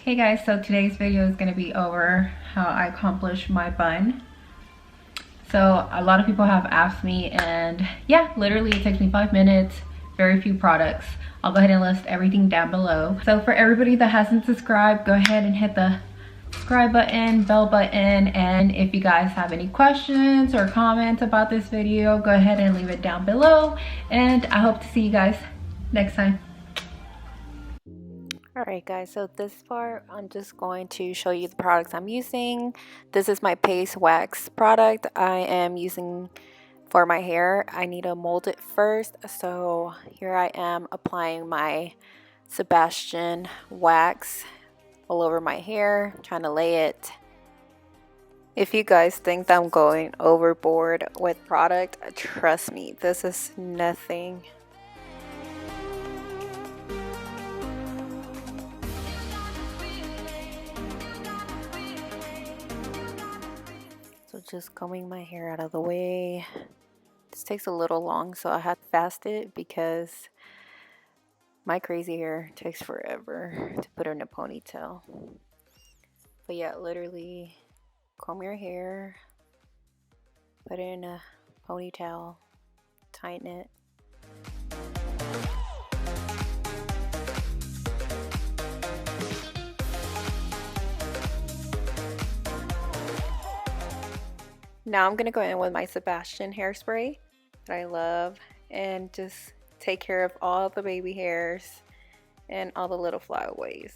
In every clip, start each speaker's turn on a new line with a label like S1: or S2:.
S1: Hey guys, so today's video is going to be over how I accomplish my bun. So a lot of people have asked me, and yeah, literally it takes me 5 minutes, very few products. I'll go ahead and list everything down below. So for everybody that hasn't subscribed, go ahead and hit the subscribe button, bell button, and if you guys have any questions or comments about this video, go ahead and leave it down below, and I hope to see you guys next time.
S2: Alright guys, so this part I'm just going to show you the products I'm using. This is my paste wax product I am using for my hair. I need to mold it first, so here I am applying my Sebastian wax all over my hair, trying to lay it. If you guys think I'm going overboard with product, trust me, this is nothing. So just combing my hair out of the way. This takes a little long, so I have to fast it because my crazy hair takes forever to put in a ponytail. But yeah, literally comb your hair, put it in a ponytail, tighten it. Now I'm gonna go in with my Sebastian hairspray that I love and just take care of all the baby hairs and all the little flyaways.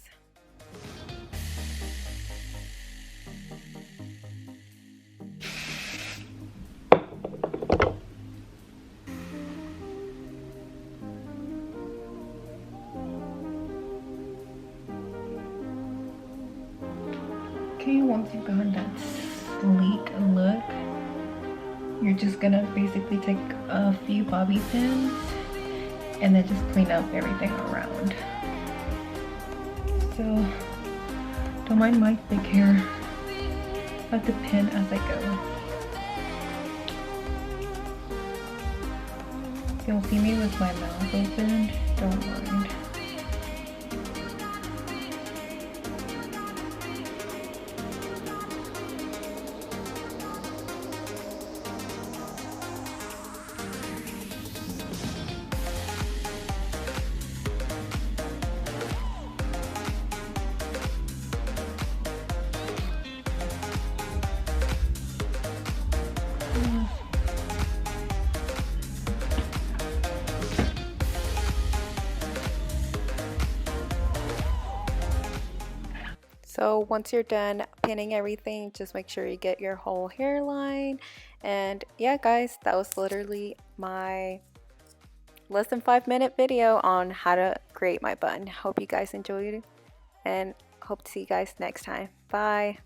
S1: Okay, once you've gotten that sleek look, you're just gonna basically take a few bobby pins and then just clean up everything around. So don't mind my thick hair. I have to pin as I go. You'll see me with my mouth open, don't mind.
S2: So once you're done pinning everything, just make sure you get your whole hairline. And yeah guys, that was literally my less than 5-minute video on how to create my bun. Hope you guys enjoyed it and hope to see you guys next time. Bye.